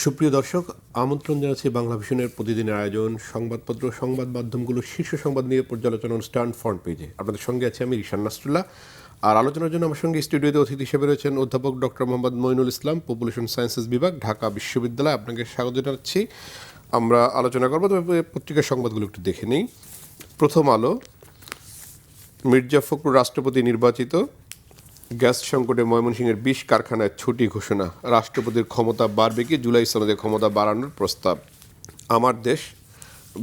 সুপ্রিয় দর্শক, আমন্ত্রণ জানাচ্ছি বাংলা ভিশনের প্রতিদিনের আয়োজন সংবাদপত্র সংবাদ মাধ্যমগুলোর শীর্ষ সংবাদ নিয়ে পর্যালোচনা অনুষ্ঠান ফ্রন্ট পেজে। আপনাদের সঙ্গে আছি আমি রিশান নাসরুল্লাহ। আর আলোচনার জন্য আমার সঙ্গে স্টুডিওতে অতিথি হিসেবে রয়েছেন অধ্যাপক ডক্টর মোহাম্মদ মঈনুল ইসলাম, পপুলেশন সায়েন্সেস বিভাগ, ঢাকা বিশ্ববিদ্যালয়। আপনাকে স্বাগত জানাচ্ছি। আমরা আলোচনা করবো, তবে পত্রিকার সংবাদগুলো একটু দেখে নিই। প্রথম আলো, মির্জা ফখরুল রাষ্ট্রপতি নির্বাচিত, গ্যাস সংকটে ময়মনসিংহের ২০ কারখানায় ছুটি ঘোষণা, রাষ্ট্রপতির ক্ষমতা বাড়বে কি, জুলাই সনদে ক্ষমতা বাড়ানোর প্রস্তাব। আমার দেশ,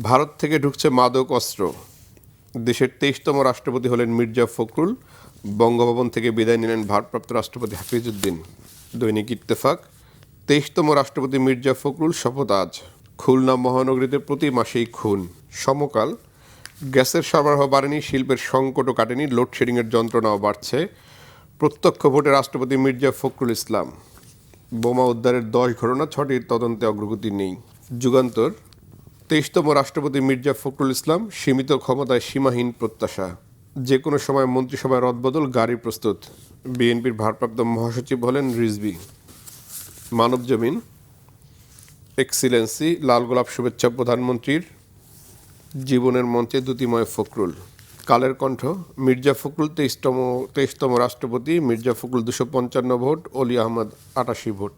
ভারত থেকে ঢুকছে মাদক অস্ত্র, দেশের ২৩তম রাষ্ট্রপতি হলেন মির্জা ফখরুল, বঙ্গভবন থেকে বিদায় নিলেন ভারপ্রাপ্ত রাষ্ট্রপতি হাফিজউদ্দিন। দৈনিক ইত্তেফাক, ২৩তম রাষ্ট্রপতি মির্জা ফখরুল শপথ আজ, খুলনা মহানগরীতে প্রতি মাসেই খুন। সমকাল, গ্যাসের সরবরাহ বাড়েনি, শিল্পের সংকটও কাটেনি, লোডশেডিংয়ের যন্ত্রণাও বাড়ছে, প্রত্যক্ষ ভোটে রাষ্ট্রপতি মির্জা ফখরুল ইসলাম। বোমা উদ্ধারের 10 ঘটনা, 6টির তদন্তে অগ্রগতি নেই। যুগান্তর, ২৩তম রাষ্ট্রপতি মির্জা ফখরুল ইসলাম, সীমিত ক্ষমতায় সীমাহীন প্রত্যাশা, যে কোনো সময় মন্ত্রিসভায় রদবদল, গাড়ি প্রস্তুত। বিএনপির ভারপ্রাপ্ত মহাসচিব হলেন রিজভী। মানবজমিন, এক্সিলেন্সি, লাল গোলাপ শুভেচ্ছা প্রধানমন্ত্রীর, জীবনের মঞ্চে দ্যুতিময় ফখরুল। কালের কণ্ঠ, মির্জা ফখরুল ২৩তম রাষ্ট্রপতি, মির্জা ফখরুল ২৫৫ ভোট, অলি আহমদ ৮৮ ভোট।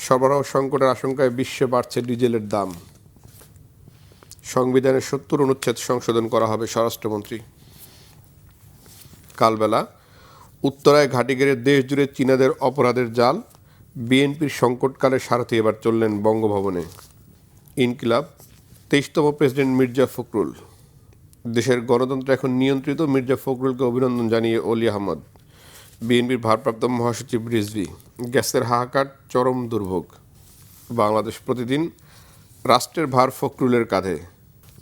সরবরাহ সংকটের আশঙ্কায় বিশ্বে বাড়ছে ডিজেলের দাম। সংবিধানের ৭০ অনুচ্ছেদ সংশোধন করা হবে, স্বরাষ্ট্রমন্ত্রী। কালবেলা, উত্তরায় ঘাঁটি গেড়ে দেশ জুড়ে চীনাদের অপরাধের জাল, বিএনপির সংকটকালে সারথি এবার চললেন বঙ্গভবনে। ইনকিলাব, ২৩তম প্রেসিডেন্ট মির্জা ফখরুল, দেশের গণতন্ত্র এখন নিয়ন্ত্রিত, মির্জা ফখরুলকে অভিনন্দন জানিয়ে অলি আহমদ। বিএনপির ভারপ্রাপ্ত মহাসচিব রিজভী, গ্যাসের হাহাকার চরম দুর্ভোগ। বাংলাদেশ প্রতিদিন, রাষ্ট্রের ভার ফখরুলের কাঁধে,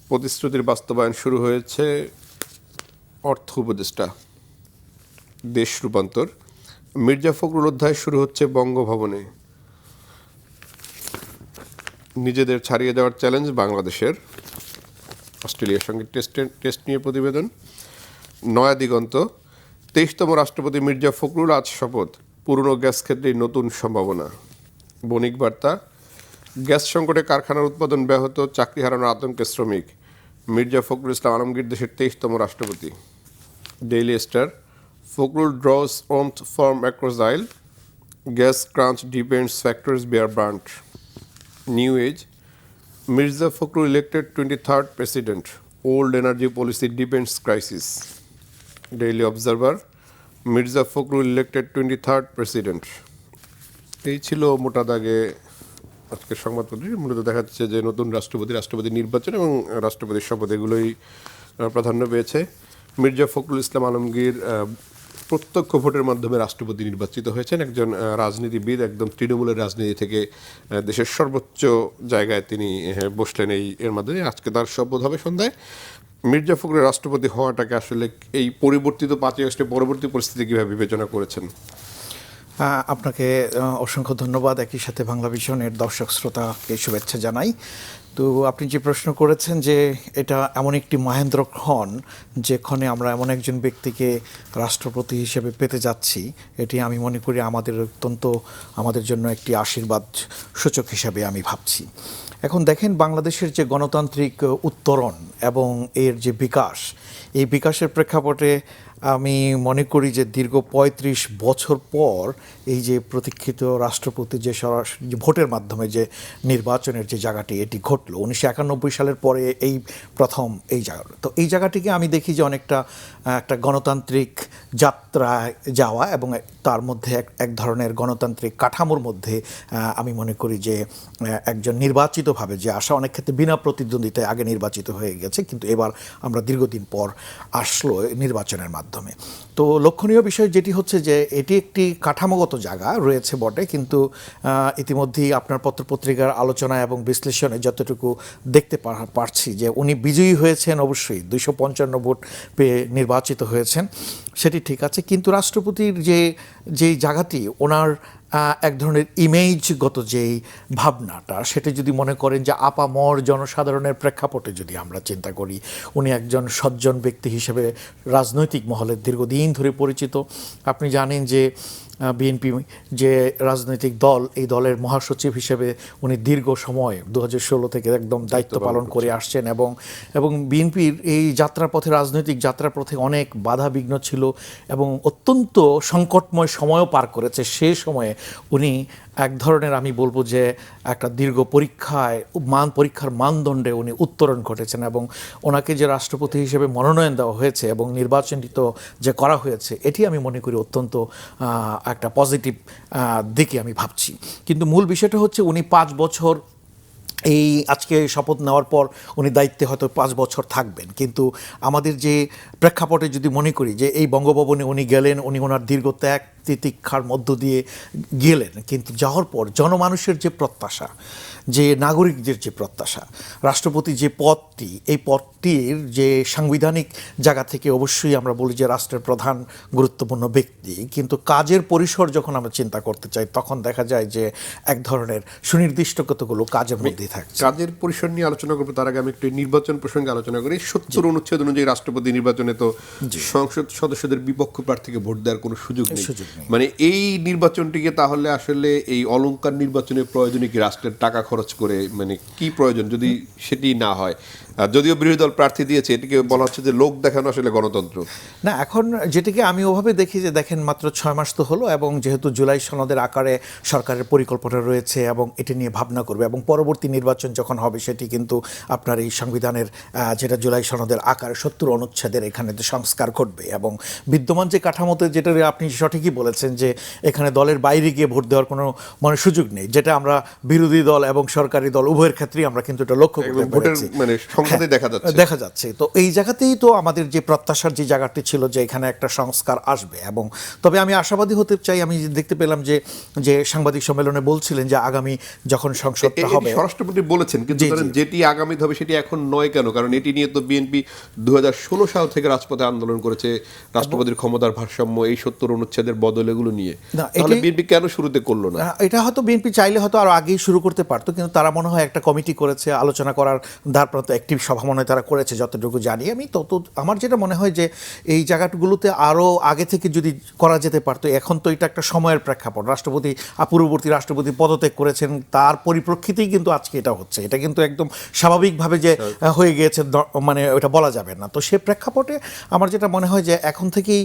প্রতিশ্রুতির বাস্তবায়ন শুরু হয়েছে, অর্থ উপদেষ্টা। দেশ রূপান্তর, মির্জা ফখরুল অধ্যায় শুরু হচ্ছে বঙ্গভবনে, নিজেদের ছাড়িয়ে দেওয়ার চ্যালেঞ্জ বাংলাদেশের। অস্ট্রেলিয়ার সঙ্গে টেস্ট নিয়ে প্রতিবেদন। নয়া দিগন্ত, ২৩তম রাষ্ট্রপতি মির্জা ফখরুল আজ শপথ, পুরনো গ্যাস ক্ষেত্রেই নতুন সম্ভাবনা। বণিক বার্তা, গ্যাস সংকটে কারখানার উৎপাদন ব্যাহত, চাকরি হারানোর আতঙ্কে শ্রমিক, মির্জা ফখরুল ইসলাম আলমগীর দেশের ২৩তম রাষ্ট্রপতি। ডেইলি স্টার, ফখরুল ড্রস ওমথ from across aisle, gas crunch depends factories bear burnt. New age, Mirza Fakhrul elected 23rd president. Old energy policy depends crisis. Daily Observer, Mirza Fakhrul elected 23rd president. এই ছিল মোটা দাগে আজকের সংবাদপত্রে। মূলত দেখা যাচ্ছে যে নতুন রাষ্ট্রপতি নির্বাচন এবং রাষ্ট্রপতির শপথ এগুলোই প্রাধান্য পেয়েছে। মির্জা ফখরুল ইসলাম আলমগীর প্রত্যক্ষ ভোটের মাধ্যমে রাষ্ট্রপতি নির্বাচিত হয়েছেন। একজন রাজনীতিবিদ, একদম তৃণমূলের রাজনীতি থেকে দেশের সর্বোচ্চ জায়গায় তিনি বসলেন এর মাধ্যমে। আজকে তার শপথ হবে সন্ধ্যায়। মির্জা ফখরুল রাষ্ট্রপতি হওয়াটাকে আসলে এই পরিবর্তিত ৫ই আগস্টের পরবর্তী পরিস্থিতি কীভাবে বিবেচনা করেছেন? আপনাকে অসংখ্য ধন্যবাদ। একই সাথে বাংলা ভিশনের দর্শক শ্রোতাকে শুভেচ্ছা জানাই। তো আপনি যে প্রশ্ন করেছেন যে এটা এমন একটি মহেন্দ্রক্ষণ, যেখানে আমরা এমন একজন ব্যক্তিকে রাষ্ট্রপতি হিসেবে পেতে যাচ্ছি, এটি আমি মনে করি আমাদের জন্য একটি আশীর্বাদ সূচক হিসাবে আমি ভাবছি। এখন দেখেন, বাংলাদেশের যে গণতান্ত্রিক উত্তরণ এবং এর যে বিকাশ, এই বিকাশের প্রেক্ষাপটে আমি মনে করি যে দীর্ঘ ৩৫ বছর পর এই যে প্রতীক্ষিত রাষ্ট্রপতি যে সরাসরি ভোটের মাধ্যমে যে নির্বাচনের যে জায়গাটি এটি ঘটলো ১৯৯১ সালের পরে এই প্রথম এই জায়গা। তো এই জায়গাটিকে আমি দেখি যে অনেকটা একটা গণতান্ত্রিক যাত্রায় যাওয়া এবং তার মধ্যে এক ধরনের গণতান্ত্রিক কাঠামোর মধ্যে আমি মনে করি যে একজন নির্বাচিতভাবে যে আসা, অনেক ক্ষেত্রে বিনা প্রতিদ্বন্দ্বিতায় আগে নির্বাচিত হয়ে গেছে, কিন্তু এবার আমরা দীর্ঘদিন পর আসলো নির্বাচনের মাধ্যমে। তো লক্ষণীয় বিষয় যেটি হচ্ছে যে এটি একটি কাঠামোগত জায়গা রয়েছে বটে, কিন্তু ইতিমধ্যেই আপনার পত্রপত্রিকার আলোচনা এবং বিশ্লেষণে যতটুকু দেখতে পারছি যে উনি বিজয়ী হয়েছেন, অবশ্যই ২৫৫ ভোট পেয়ে নির্বাচিত হয়েছেন, সেটি ঠিক আছে। কিন্তু রাষ্ট্রপতির যে জায়গাটি ওনার এক ধরনের ইমেজগত যেই ভাবনাটা, সেটা যদি মনে করেন যে আপামর জনসাধারণের প্রেক্ষাপটে যদি আমরা চিন্তা করি, উনি একজন সজ্জন ব্যক্তি হিসেবে রাজনৈতিক মহলে দীর্ঘদিন ধরে পরিচিত। আপনি জানেন যে বিএনপি যে রাজনৈতিক দল, এই দলের মহাসচিব হিসেবে উনি দীর্ঘ সময় 2016 থেকে একদম দায়িত্ব পালন করে আসছেন, এবং বিএনপির এই যাত্রাপথে, রাজনৈতিক যাত্রাপথে অনেক বাধা বিঘ্ন ছিল এবং অত্যন্ত সংকটময় সময়ও পার করেছে। সে সময়ে উনি এক ধরনের, আমি বলবো যে একটা দীর্ঘ পরীক্ষার মানদণ্ডে উনি উত্তরণ ঘটেছেন, এবং ওনাকে যে রাষ্ট্রপতি হিসেবে মনোনয়ন দেওয়া হয়েছে এবং নির্বাচিত যে করা হয়েছে, এটি আমি মনে করি অত্যন্ত একটা পজিটিভ দিকে আমি ভাবছি। কিন্তু মূল বিষয়টা হচ্ছে উনি 5 বছর, এই আজকে শপথ নেওয়ার পর উনি দায়িত্বে হয়তো 5 বছর থাকবেন, কিন্তু আমাদের যে প্রেক্ষাপটে যদি মনে করি যে এই বঙ্গভবনে উনি গেলেন, উনি ওনার দীর্ঘ ত্যাগ তিতিক্ষার মধ্য দিয়ে গেলেন, কিন্তু যাওয়ার পর জনমানুষের যে প্রত্যাশা, যে নাগরিকদের যে প্রত্যাশা, রাষ্ট্রপতি যে পদটি, এই পদটির যে সাংবিধানিক জায়গা থেকে অবশ্যই আমরা বলি যে রাষ্ট্রের প্রধান গুরুত্বপূর্ণ ব্যক্তি, কিন্তু কাজের পরিসর যখন আমরা চিন্তা করতে চাই, তখন দেখা যায় যে এক ধরনের সুনির্দিষ্ট কতগুলো কাজের মধ্যেই থাকছে। কাজের পরিসর নিয়ে আলোচনা করবো, তার আগে আমি একটু নির্বাচন প্রসঙ্গে আলোচনা করি। 70 অনুচ্ছেদ অনুযায়ী রাষ্ট্রপতি নির্বাচনে তো সংসদ সদস্যদের বিপক্ষ প্রার্থীকে ভোট দেওয়ার কোনো সুযোগ নেই। মানে এই নির্বাচনটিকে তাহলে আসলে এই অলংকার নির্বাচনের প্রয়োজনে কি রাষ্ট্রের টাকা খরচ করে, মানে কি প্রয়োজন যদি সেটি না হয়? যদিও বিরোধী দল প্রার্থী দিয়েছে, এটিকে বলা হচ্ছে যে লোক দেখানো আসলে গণতন্ত্র না। এখন যেটিকে আমি ওভাবে দেখি যে দেখেন, মাত্র 6 মাস তো হলো, এবং যেহেতু জুলাই সনদের আকারে সরকারের পরিকল্পনা রয়েছে এবং এটি নিয়ে ভাবনা করবে, এবং পরবর্তী নির্বাচন যখন হবে সেটি কিন্তু আপনার এই সংবিধানের যেটা জুলাই সনদের আকারে 70 অনুচ্ছেদের এখানে সংস্কার ঘটবে, এবং বিদ্যমান যে কাঠামোতে, যেটা আপনি সঠিকই বলেছেন যে এখানে দলের বাইরে গিয়ে ভোট দেওয়ার কোনো সুযোগ নেই, যেটা আমরা বিরোধী দল এবং সরকারি দল উভয়ের ক্ষেত্রেই আমরা কিন্তু এটা লক্ষ্য করতে পেরেছি, মানে সংসদে দেখা যাচ্ছে। তো এই জায়গাতেই তো আমাদের যে প্রত্যাশার যে জায়গাটি ছিল যে এখানে একটা সংস্কার আসবে, এবং তবে আমি আশাবাদী হতে চাই। আমি দেখতে পেলাম যে সাংবাদিক সম্মেলনে বলছিলেন যে আগামী যখন সংসদটা হবে, স্বরাষ্ট্রমন্ত্রী বলেছেন, কিন্তু যেটি আগামী হবে সেটি এখন নয় কেন? কারণ এটি নিয়ে তো বিএনপি 2016 সাল থেকে রাজপথে আন্দোলন করেছে, রাষ্ট্রপতির ক্ষমতার ভারসাম্য, এই 70 অনুচ্ছেদের বদল, এগুলো নিয়ে। তাহলে বিএনপি কেন শুরুতে করলো না? এটা হয়তো বিএনপি চাইলে হয়তো আরো আগেই শুরু করতে পারতো, কিন্তু তারা মনে হয় একটা কমিটি করেছে, আলোচনা করার দ্বারপ্রান্ত একটি সভা মনে হয় তারা করেছে, যতটুকু জানি আমি। আমার যেটা মনে হয় যে এই জায়গাগুলোতে আরও আগে থেকে যদি করা যেতে পারতো। এখন তো এটা একটা সময়ের প্রেক্ষাপট, রাষ্ট্রপতি পূর্ববর্তী রাষ্ট্রপতি পদত্যাগ করেছেন, তার পরিপ্রেক্ষিতেই কিন্তু আজকে এটা হচ্ছে। এটা কিন্তু একদম স্বাভাবিকভাবে যে হয়ে গিয়েছে, মানে ওটা বলা যাবে না। তো সে প্রেক্ষাপটে আমার যেটা মনে হয় যে এখন থেকেই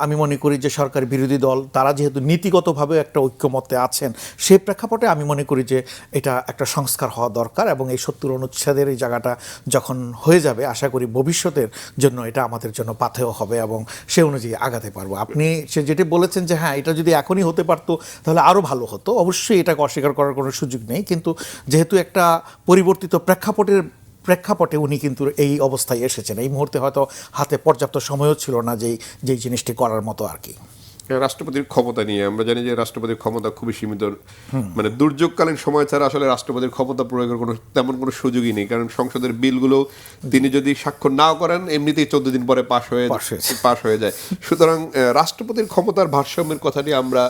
আমি মনে করি যে সরকারি বিরোধী দল তারা যেহেতু নীতিগতভাবে একটা ঐক্যমত্যে আছেন, সেই প্রেক্ষাপটে আমি মনে করি যে এটা একটা সংস্কার হওয়া দরকার, এবং এই 70 অনুচ্ছেদের এই জায়গাটা যখন হয়ে যাবে, আশা করি ভবিষ্যতের জন্য এটা আমাদের জন্য পাথেয় হবে এবং সে অনুযায়ী আগাতে পারবো। আপনি যেটি বলেছেন যে হ্যাঁ, এটা যদি এখনই হতে পারতো তাহলে আরও ভালো হতো, অবশ্যই এটাকে অস্বীকার করার কোনো সুযোগ নেই, কিন্তু যেহেতু একটা পরিবর্তিত প্রেক্ষাপটে উনি কিন্তু এই অবস্থায় এসেছেন, এই মুহূর্তে হয়তো হাতে পর্যাপ্ত সময়ও ছিল না যেই জিনিসটি করার মতো আর কি। রাষ্ট্রপতির ক্ষমতা নিয়ে আমরা জানি যে রাষ্ট্রপতির ক্ষমতা খুবই সীমিত, মানে দুর্যোগকালীন সময় ছাড়া আসলে রাষ্ট্রপতির ক্ষমতা প্রয়োগের তেমন কোনো সুযোগই নেই, কারণ সংসদের বিলগুলো তিনি যদি স্বাক্ষর নাও করেন এমনিতেই 14 দিন পরে পাশ হয়ে যায়। সুতরাং রাষ্ট্রপতির ক্ষমতার ভারসাম্যের কথাটি আমরা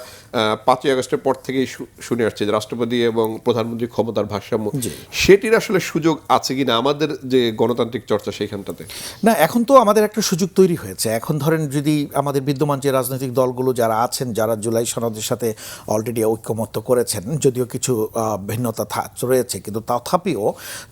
5ই আগস্টের পর থেকেই শুনে আসছি যে রাষ্ট্রপতি এবং প্রধানমন্ত্রীর ক্ষমতার ভারসাম্য, সেটির আসলে সুযোগ আছে কিনা আমাদের যে গণতান্ত্রিক চর্চা সেইখানটাতে? না, এখন তো আমাদের একটা সুযোগ তৈরি হয়েছে। এখন ধরেন যদি আমাদের বিদ্যমান যে রাজনৈতিক দলগুলো যারা আছেন, যারা জুলাই সনদের সাথে অলরেডি ঐক্যমত্য করেছেন, যদিও কিছু ভিন্নতা রয়েছে, কিন্তু তথাপিও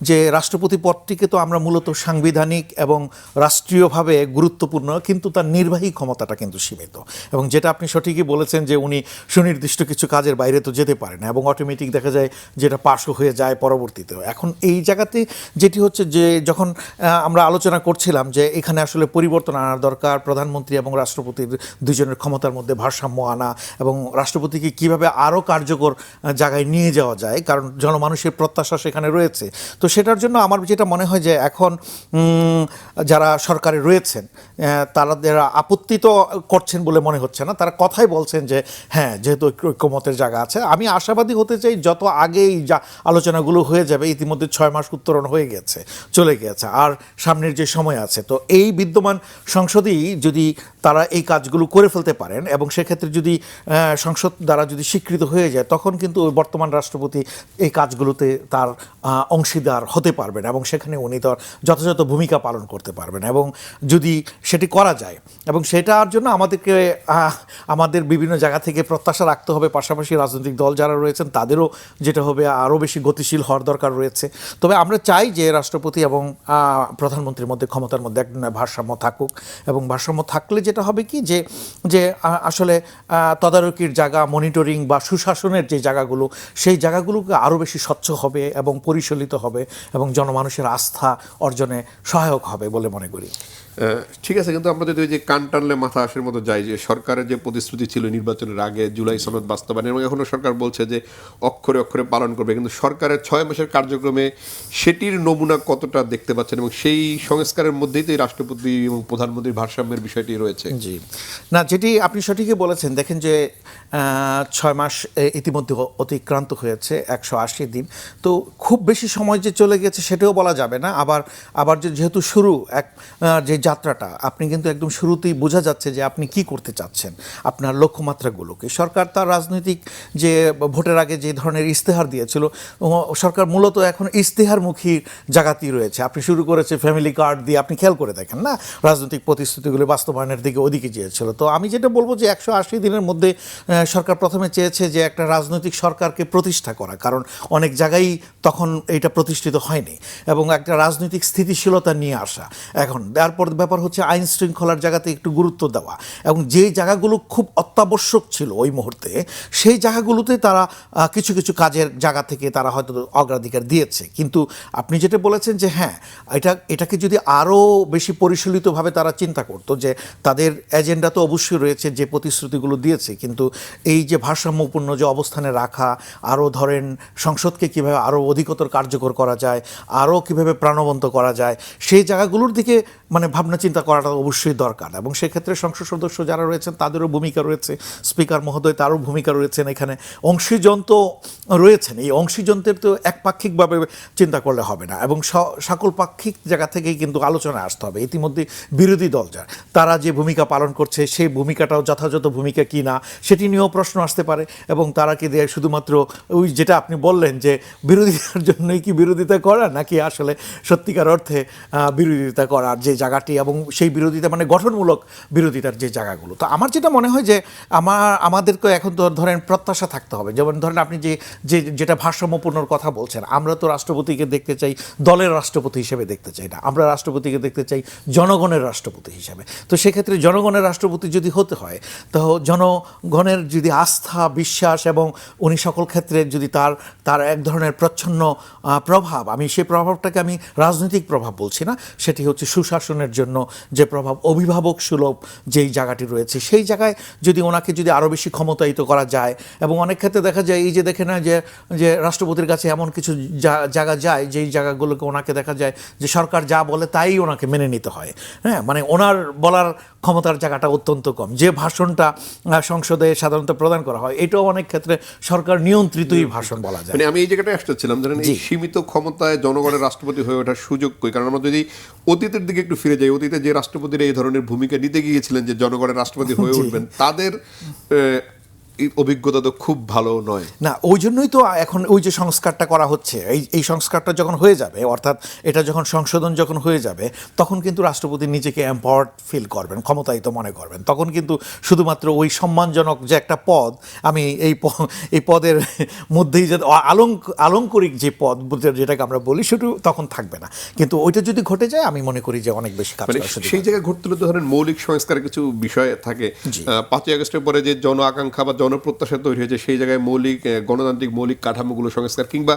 যে রাষ্ট্রপতি পদটিকে তো আমরা মূলত সাংবিধানিক এবং রাষ্ট্রীয়ভাবে গুরুত্বপূর্ণ, কিন্তু তার নির্বাহী ক্ষমতাটা কিন্তু সীমিত, এবং যেটা আপনি সঠিকই বলেছেন যে উনি সুনির্দিষ্ট কিছু কাজের বাইরে তো যেতে পারে না, এবং অটোমেটিক দেখা যায় যেটা পাশও হয়ে যায় পরবর্তীতেও। এখন এই জায়গাতে যেটি হচ্ছে যে যখন আমরা আলোচনা করছিলাম যে এখানে আসলে পরিবর্তন আনার দরকার, প্রধানমন্ত্রী এবং রাষ্ট্রপতির দুজনের ক্ষমতার মধ্যে ভারসাম্য আনা, এবং রাষ্ট্রপতিকে কিভাবে আরও কার্যকর জায়গায় নিয়ে যাওয়া যায়, কারণ জনমানুষের প্রত্যাশা সেখানে রয়েছে। তো সেটার জন্য আমার যেটা মনে হয় যে এখন যারা সরকারে রয়েছেন তারা আপত্তি তো করছেন বলে মনে হচ্ছে না, তারা কথাই বলছেন যে হ্যাঁ, যেহেতু ঐক্যমতের জায়গা আছে। আমি আশাবাদী হতে চাই যত আগেই যা আলোচনাগুলো হয়ে যাবে, ইতিমধ্যে 6 মাস উত্তরণ হয়ে গেছে, চলে গেছে, আর সামনের যে সময় আছে, তো এই বিদ্যমান সংসদেই যদি তারা এই কাজগুলো করে ফেলতে পারেন এবং সেক্ষেত্রে যদি সংসদ দ্বারা যদি স্বীকৃত হয়ে যায় তখন কিন্তু ওই বর্তমান রাষ্ট্রপতি এই কাজগুলোতে তার অংশীদার হতে পারবেন এবং সেখানে উনি তার যথাযথ ভূমিকা পালন করতে পারবেন এবং যদি সেটি করা যায় এবং সেটার জন্য আমাদেরকে আমাদের বিভিন্ন জায়গা থেকে প্রত্যাশা রাখতে হবে, পাশাপাশি রাজনৈতিক দল যারা রয়েছেন তাদেরও যেটা হবে আরও বেশি গতিশীল হওয়ার দরকার রয়েছে। তবে আমরা চাই যে রাষ্ট্রপতি এবং প্রধানমন্ত্রীর মধ্যে ক্ষমতার মধ্যে এক ভারসাম্য থাকুক এবং ভারসাম্য থাকলে যেটা হবে কি যে যে আসলে তদারকির জায়গা, মনিটরিং বা সুশাসনের যে জায়গাগুলো সেই জায়গাগুলোকে আরও বেশি স্বচ্ছ হবে এবং পরিচালিত হবে এবং জনমানুষের আস্থা অর্জনে সহায়ক হবে বলে মনে করি। ঠিক আছে, কিন্তু আমরা যদি ওই যে কান টানলে মাথা আসার মতো যাই, যে সরকারের যে প্রতিশ্রুতি ছিল নির্বাচনের আগে জুলাই সনদ বাস্তবায়ন, এবং এখনো সরকার বলছে যে অক্ষরে অক্ষরে পালন করবে, কিন্তু সরকারের 6 মাসের কার্যক্রমে সেটির নমুনা কতটা দেখতে পাচ্ছেন এবং সেই সংস্কারের মধ্যেই তো এই রাষ্ট্রপতি এবং প্রধানমন্ত্রীর ভারসাম্যের বিষয়টি রয়েছে। জি, না যেটি আপনি সঠিকই বলেছেন। দেখেন যে 6 মাস ইতিমধ্যে অতিক্রান্ত হয়েছে, 180 দিন, তো খুব বেশি সময় যে চলে গেছে সেটাও বলা যাবে না। আবার যেহেতু শুরু যে যাত্রাটা, আপনি কিন্তু একদম শুরুতেই বোঝা যাচ্ছে যে আপনি কি করতে চাচ্ছেন, আপনার লক্ষ্যমাত্রাগুলোকে। সরকার তার রাজনৈতিক যে ভোটের আগে যে ধরনের ইস্তেহার দিয়েছিল, সরকার মূলত এখন ইস্তেহারমুখী জায়গাতেই রয়েছে। আপনি শুরু করেছে ফ্যামিলি কার্ড দিয়ে, আপনি খেয়াল করে দেখেন না, রাজনৈতিক প্রতিশ্রুতিগুলো বাস্তবায়নের দিকে ওদিকে চেয়েছিল। তো আমি যেটা বলবো যে 180 দিনের মধ্যে সরকার প্রথমে চেয়েছে যে একটা রাজনৈতিক সরকারকে প্রতিষ্ঠা করা, কারণ অনেক জায়গায় তখন এটা প্রতিষ্ঠিত হয়নি, এবং একটা রাজনৈতিক স্থিতিশীলতা নিয়ে আসা। এখন তারপর ব্যাপার হচ্ছে আইন শৃঙ্খলার জায়গাতে একটু গুরুত্ব দেওয়া, এবং যে জায়গাগুলো খুব অত্যাবশ্যক ছিল ওই মুহূর্তে সেই জায়গাগুলোতে তারা কিছু কিছু কাজের জায়গা থেকে তারা হয়তো অগ্রাধিকার দিয়েছে। কিন্তু আপনি যেটা বলেছেন যে হ্যাঁ, এটাকে যদি আরও বেশি পরিচালিতভাবে তারা চিন্তা করতো, যে তাদের এজেন্ডা তো অবশ্যই রয়েছে যে প্রতিশ্রুতিগুলো দিয়েছে, কিন্তু এই যে ভারসাম্যপূর্ণ যে অবস্থানে রাখা, আরও ধরেন সংসদকে কীভাবে আরও অধিকতর কার্যকর করা যায়, আরও কীভাবে প্রাণবন্ত করা যায়, সেই জায়গাগুলোর দিকে মানে ভাবনা চিন্তা করাটা অবশ্যই দরকার। এবং সেক্ষেত্রে সংসদ সদস্য যারা রয়েছেন তাদেরও ভূমিকা রয়েছে, স্পিকার মহোদয় তারও ভূমিকা রয়েছেন, এখানে অংশীজন তো রয়েছেন। এই অংশীজনদের তো একপাক্ষিকভাবে চিন্তা করলে হবে না, এবং সকল পাক্ষিক জায়গা থেকেই কিন্তু আলোচনায় আসতে হবে। ইতিমধ্যে বিরোধী দল তারা যে ভূমিকা পালন করছে সেই ভূমিকাটাও যথাযথ ভূমিকা কি না সেটি নিয়েও প্রশ্ন আসতে পারে, এবং তারা কি দেয় শুধুমাত্র ওই যেটা আপনি বললেন যে বিরোধিতার জন্যই কি বিরোধিতা করা, নাকি আসলে সত্যিকার অর্থে বিরোধিতা করার যে জায়গাটি, এবং সেই বিরোধিতা মানে গঠনমূলক বিরোধিতার যে জায়গাগুলো। তো আমার যেটা মনে হয় যে আমাদেরকে এখন তো ধরেন প্রত্যাশা থাকতে হবে। যেমন ধরেন আপনি যেটা ভারসাম্যপূর্ণর কথা বলছেন, আমরা তো রাষ্ট্রপতিকে দেখতে চাই দলের রাষ্ট্রপতি হিসেবে দেখতে চাই না, আমরা রাষ্ট্রপতিকে দেখতে চাই জনগণের রাষ্ট্রপতি হিসেবে। তো সেক্ষেত্রে জনগণের রাষ্ট্রপতি যদি হতে হয়, তো জনগণের যদি আস্থা, বিশ্বাস, এবং উনি সকল ক্ষেত্রে যদি তার এক ধরনের প্রচ্ছন্ন প্রভাব, আমি সেই প্রভাবটাকে আমি রাজনৈতিক প্রভাব বলছি না, সেটি হচ্ছে সুশাসনের জন্য যে প্রভাব, অভিভাবক সুলভ যেই জায়গাটি রয়েছে, সেই জায়গায় যদি ওনাকে যদি আরও বেশি ক্ষমতায়িত করা যায়। এবং অনেক ক্ষেত্রে দেখা যায় এই যে দেখে না যে রাষ্ট্রপতির কাছে এমন কিছু জায়গা যায় যেই জায়গাগুলোকে ওনাকে দেখা যায় যে সরকার যা বলে তাই ওনাকে মেনে নিতে হয়। হ্যাঁ, মানে ওনার বলার ক্ষমতার জায়গাটা অত্যন্ত কম। যে ভাষণটা সংসদে সাধারণত প্রদান করা হয় এটাও অনেক ক্ষেত্রে সরকার নিয়ন্ত্রিতই ভাষণ বলা যায়। মানে আমি এই জায়গাটায় আসতেছিলাম, ধরেন এই সীমিত ক্ষমতায় জনগণের রাষ্ট্রপতি হয়ে ওঠার সুযোগ কই? কারণ আমরা যদি অতীতের দিকে একটু ফিরে যাই, অতীতে যে রাষ্ট্রপতিরা এই ধরনের ভূমিকা নিতে গিয়েছিলেন যে জনগণের রাষ্ট্রপতি হয়ে উঠবেন, তাদের অভিজ্ঞতা তো খুব ভালো নয় না। ওই জন্যই তো এখন ওই যে সংস্কারটা করা হচ্ছে, এই সংস্কারটা যখন হয়ে যাবে, অর্থাৎ এটা যখন সংশোধন যখন হয়ে যাবে, তখন কিন্তু রাষ্ট্রপতি নিজেকে এম্পাওয়ার্ড ফিল করবেন, ক্ষমতায়িত মনে করবেন। তখন কিন্তু শুধুমাত্র ওই সম্মানজনক যে একটা পদ, আমি এই পদের মধ্যেই যে আলংকরিক যে পদ যেটাকে আমরা বলি, সেটা তখন থাকবে না। কিন্তু ওইটা যদি ঘটে যায়, আমি মনে করি যে অনেক বেশি কাজ করা সেই জায়গায় ঘটতে হলে তো ধরেন মৌলিক সংস্কারের কিছু বিষয় থাকে। 5ই আগস্টের পরে যে জন আকাঙ্ক্ষা বা জনপ্রত্যাশা তৈরি হয়েছে, সেই জায়গায় মৌলিক গণতান্ত্রিক মৌলিক কাঠামোগুলো সংস্কার, কিংবা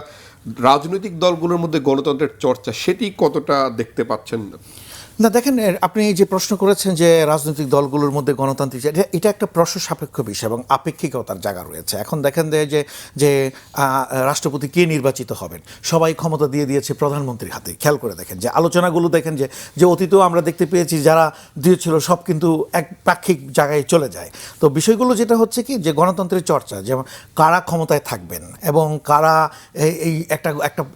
রাজনৈতিক দলগুলোর মধ্যে গণতন্ত্রের চর্চা, সেটি কতটা দেখতে পাচ্ছেন না? না দেখেন, আপনি যে প্রশ্ন করেছেন যে রাজনৈতিক দলগুলোর মধ্যে গণতান্ত্রিক, এটা একটা প্রশ্ন সাপেক্ষ বিষয় এবং আপেক্ষিকতার জায়গা রয়েছে। এখন দেখেন যে রাষ্ট্রপতি কে নির্বাচিত হবেন, সবাই ক্ষমতা দিয়ে দিয়েছে প্রধানমন্ত্রীর হাতে। খেয়াল করে দেখেন যে আলোচনাগুলো দেখেন যে অতীতেও আমরা দেখতে পেয়েছি যারা দিয়েছিল সব কিন্তু এক পাক্ষিক জায়গায় চলে যায়। তো বিষয়গুলো যেটা হচ্ছে কি, যে গণতন্ত্রের চর্চা, যেমন কারা ক্ষমতায় থাকবেন এবং কারা এই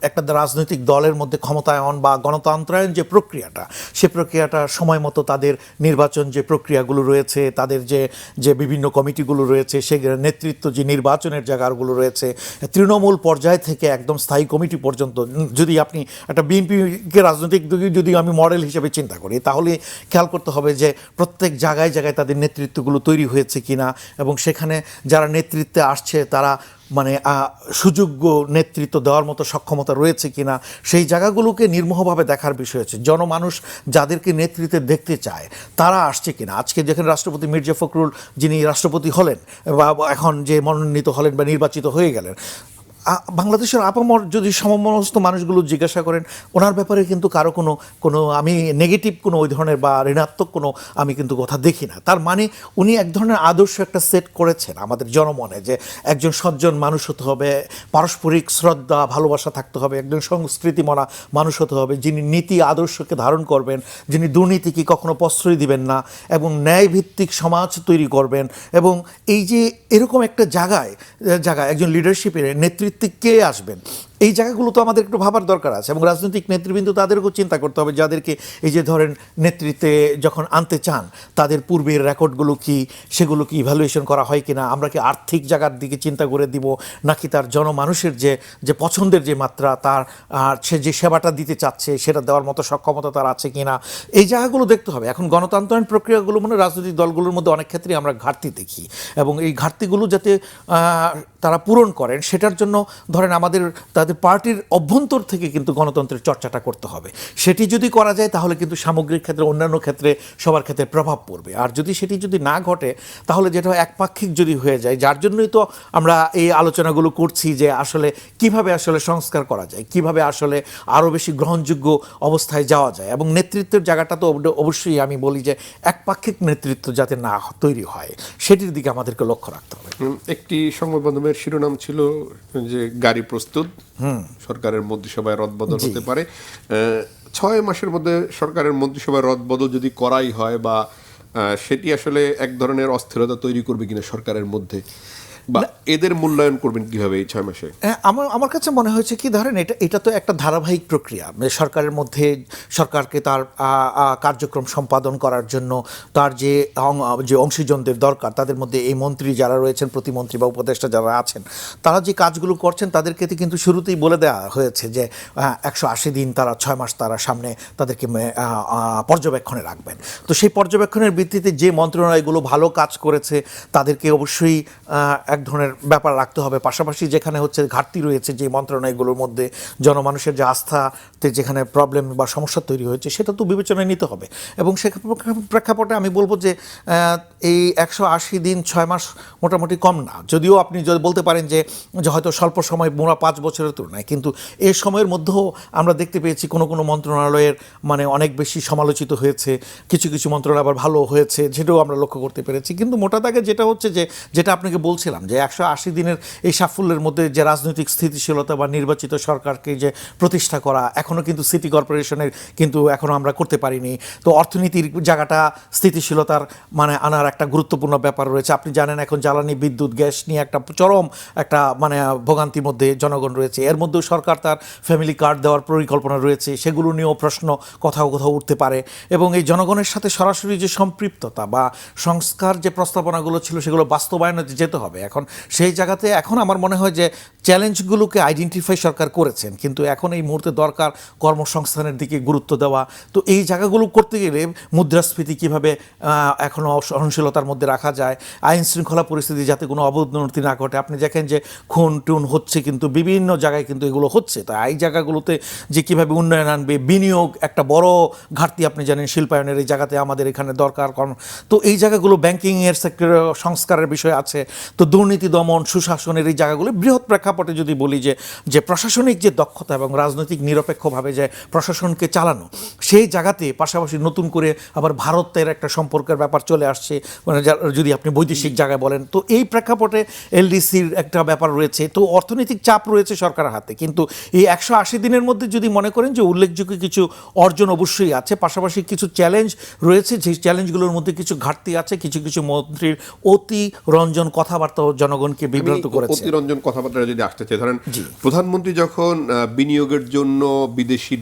একটা রাজনৈতিক দলের মধ্যে ক্ষমতায়ন বা গণতন্ত্রায়ন যে প্রক্রিয়াটা, সে প্রক্রিয়াটা সময় মতো তাদের নির্বাচন যে প্রক্রিয়াগুলো রয়েছে, তাদের যে যে বিভিন্ন কমিটিগুলো রয়েছে, সে নেতৃত্ব যে নির্বাচনের জায়গাগুলো রয়েছে, তৃণমূল পর্যায় থেকে একদম স্থায়ী কমিটি পর্যন্ত, যদি আপনি একটা বিএনপিকে রাজনৈতিক দিকে যদি আমি মডেল হিসেবে চিন্তা করি, তাহলে খেয়াল করতে হবে যে প্রত্যেক জায়গায় জায়গায় তাদের নেতৃত্বগুলো তৈরি হয়েছে কিনা, এবং সেখানে যারা নেতৃত্বে আসছে তারা মানে সুযোগ্য নেতৃত্ব দেওয়ার মতো সক্ষমতা রয়েছে কিনা, সেই জায়গাগুলোকে নির্মোহভাবে দেখার বিষয় আছে। জনমানুষ যাদেরকে নেতৃত্বে দেখতে চায় তারা আসছে কিনা। আজকে যেখানে রাষ্ট্রপতি মির্জা ফখরুল, যিনি রাষ্ট্রপতি হলেন বা এখন যে মনোনীত হলেন বা নির্বাচিত হয়ে গেলেন, বাংলাদেশের আপামর যদি সমস্ত মানুষগুলো জিজ্ঞাসা করেন, ওনার ব্যাপারে কিন্তু কারো কোনো আমি নেগেটিভ কোনো ওই ধরনের বা ঋণাত্মক কোনো আমি কিন্তু কথা দেখি না। তার মানে উনি এক ধরনের আদর্শ একটা সেট করেছেন আমাদের জনমনে, যে একজন সজ্জন মানুষ হতে হবে, পারস্পরিক শ্রদ্ধা ভালোবাসা থাকতে হবে, একজন সংস্কৃতিমনা মানুষ হতে হবে, যিনি নীতি আদর্শকে ধারণ করবেন, যিনি দুর্নীতিকে কখনো প্রশ্রয় দিবেন না, এবং ন্যায়ভিত্তিক সমাজ তৈরি করবেন। এবং এই যে এরকম একটা জায়গায় একজন লিডারশিপের নেতৃত্বে কে আসবেন, এই জায়গাগুলো তো আমাদের একটু ভাবার দরকার আছে। এবং রাজনৈতিক নেতৃবৃন্দ তাদেরকেও চিন্তা করতে হবে, যাদেরকে এই যে ধরেন নেতৃত্বে যখন আনতে চান, তাদের পূর্বের রেকর্ডগুলো কি, সেগুলো কি ইভ্যালুয়েশন করা হয় কিনা, আমরা কি আর্থিক জায়গার দিকে চিন্তা করে দিব, নাকি তার জনমানুষের যে পছন্দের যে মাত্রা, তার সে যে সেবাটা দিতে চাচ্ছে সেটা দেওয়ার মতো সক্ষমতা তার আছে কিনা, এই জায়গাগুলো দেখতে হবে। এখন গণতন্ত্রায়ন প্রক্রিয়াগুলো মানে রাজনৈতিক দলগুলোর মধ্যে অনেক ক্ষেত্রেই আমরা ঘাটতি দেখি, এবং এই ঘাটতিগুলো যাতে তারা পূরণ করেন, সেটার জন্য ধরেন আমাদের তাদের পার্টির অভ্যন্তর থেকে কিন্তু গণতন্ত্রের চর্চাটা করতে হবে। সেটি যদি করা যায় তাহলে কিন্তু সামগ্রিক ক্ষেত্রে, অন্যান্য ক্ষেত্রে সবার ক্ষেত্রে প্রভাব পড়বে। আর সেটি যদি না ঘটে, তাহলে যেটা একপাক্ষিক যদি হয়ে যায়, যার জন্যই তো আমরা এই আলোচনাগুলো করছি যে আসলে কিভাবে আসলে সংস্কার করা যায়, কিভাবে আসলে আরও বেশি গ্রহণযোগ্য অবস্থায় যাওয়া যায়। এবং নেতৃত্বের জায়গাটা তো অবশ্যই আমি বলি যে একপাক্ষিক নেতৃত্ব যাতে না তৈরি হয়, সেটির দিকে আমাদেরকে লক্ষ্য রাখতে হবে। একটি সংবাদ মাধ্যমের শিরোনাম ছিল যে গাড়ি প্রস্তুত, সরকারের মন্ত্রিসভায় রদবদল হতে পারে। 6 মাসের মধ্যে সরকারের মন্ত্রিসভায় রদবদল যদি করাই হয়, বা সেটি আসলে এক ধরনের অস্থিরতা তৈরি করবে কিনা সরকারের মধ্যে, বা এদের মূল্যায়ন করবেন কিভাবে এই 6 মাসে? আমার কাছে মনে হয়েছে কি, ধরেন এটা তো একটা ধারাবাহিক প্রক্রিয়া। সরকারের মধ্যে সরকারকে তার কার্যক্রম সম্পাদন করার জন্য তার যে অংশীজনদের দরকার, তাদের মধ্যে এই মন্ত্রী যারা রয়েছেন, প্রতিমন্ত্রী বা উপদেষ্টা যারা আছেন, তারা যে কাজগুলো করছেন তাদেরকে কিন্তু শুরুতেই বলে দেওয়া হয়েছে যে 180 দিন তারা 6 মাস তারা সামনে তাদেরকে পর্যবেক্ষণে রাখবেন। তো সেই পর্যবেক্ষণের ভিত্তিতে যে মন্ত্রণালয়গুলো ভালো কাজ করেছে তাদেরকে অবশ্যই এক ধরনের ব্যাপার রাখতে হবে। পাশাপাশি যেখানে হচ্ছে ঘাটতি রয়েছে যে মন্ত্রণালয়গুলোর মধ্যে, জনমানুষের যে আস্থাতে যেখানে প্রবলেম বা সমস্যা তৈরি হয়েছে, সেটা তো বিবেচনায় নিতে হবে। এবং সে প্রেক্ষাপটে আমি বলবো যে এই 180 দিন 6 মাস মোটামুটি কম না। যদিও আপনি যদি বলতে পারেন যে হয়তো স্বল্প সময়, মোরা 5 বছরের তুলনায়, কিন্তু এই সময়ের মধ্যেও আমরা দেখতে পেয়েছি কোনো মন্ত্রণালয়ের মানে অনেক বেশি সমালোচিত হয়েছে, কিছু কিছু মন্ত্রণালয় আবার ভালো হয়েছে, যেটাও আমরা লক্ষ্য করতে পেরেছি। কিন্তু মোটা দাগে যেটা হচ্ছে যেটা আপনাকে বলছিলাম, যে 180 দিনের এই সাফল্যের মধ্যে যে রাজনৈতিক স্থিতিশীলতা বা নির্বাচিত সরকারকে যে প্রতিষ্ঠা করা, এখনও কিন্তু সিটি কর্পোরেশনের কিন্তু এখনও আমরা করতে পারিনি। তো অর্থনীতির জায়গাটা স্থিতিশীলতার মানে আনার একটা গুরুত্বপূর্ণ ব্যাপার রয়েছে। আপনি জানেন এখন জ্বালানি, বিদ্যুৎ, গ্যাস নিয়ে একটা চরম একটা মানে ভোগান্তির মধ্যে জনগণ রয়েছে। এর মধ্যেও সরকার তার ফ্যামিলি কার্ড দেওয়ার পরিকল্পনা রয়েছে, সেগুলো নিয়েও প্রশ্ন কোথাও উঠতে পারে। এবং এই জনগণের সাথে সরাসরি যে সম্পৃক্ততা বা সংস্কার যে প্রস্তাবনাগুলো ছিল, সেগুলো বাস্তবায়নে যেতে হবে। এখন সেই জায়গাতে এখন আমার মনে হয় যে চ্যালেঞ্জগুলোকে আইডেন্টিফাই সরকার করেছেন, কিন্তু এখন এই মুহূর্তে দরকার কর্মসংস্থানের দিকে গুরুত্ব দেওয়া। তো এই জায়গাগুলো করতে গেলে মুদ্রাস্ফীতি কীভাবে এখনও সহনশীলতার মধ্যে রাখা যায়, আইন শৃঙ্খলা পরিস্থিতি যাতে কোনো অবনতি না ঘটে। আপনি দেখেন যে খুন টুন হচ্ছে, কিন্তু বিভিন্ন জায়গায় কিন্তু এগুলো হচ্ছে। তাই এই জায়গাগুলোতে যে কীভাবে উন্নয়ন আনবে, বিনিয়োগ একটা বড় ঘাটতি, আপনি জানেন শিল্পায়নের এই জায়গাতে আমাদের এখানে দরকার। তো এই জায়গাগুলো ব্যাংকিংয়ের সেক্টরে সংস্কারের বিষয় আছে। তো দুর্নীতি দমন, সুশাসনের এই জায়গাগুলো বৃহৎ প্রেক্ষাপটে যদি বলি যে প্রশাসনিক যে দক্ষতা এবং রাজনৈতিক নিরপেক্ষভাবে যে প্রশাসনকে চালানো, সেই জায়গাতে পাশাপাশি নতুন করে আবার ভারতের একটা সম্পর্কের ব্যাপার চলে আসছে, মানে যদি আপনি বৈদেশিক জায়গায় বলেন। তো এই প্রেক্ষাপটে এলডিসির একটা ব্যাপার রয়েছে। তো অর্থনৈতিক চাপ রয়েছে সরকারের হাতে, কিন্তু এই 180 দিনের মধ্যে যদি মনে করেন যে উল্লেখযোগ্য কিছু অর্জন অবশ্যই আছে, পাশাপাশি কিছু চ্যালেঞ্জ রয়েছে, যেই চ্যালেঞ্জগুলোর মধ্যে কিছু ঘাটতি আছে, কিছু কিছু মন্ত্রীর অতি রঞ্জন কথাবার্তাও জনগণকে বিভ্রান্ত করেছে। অতিরঞ্জন কথাবার্তা যদি আসতে চাই, ধরেন প্রধানমন্ত্রী যখন বিনিয়োগের জন্য বিদেশি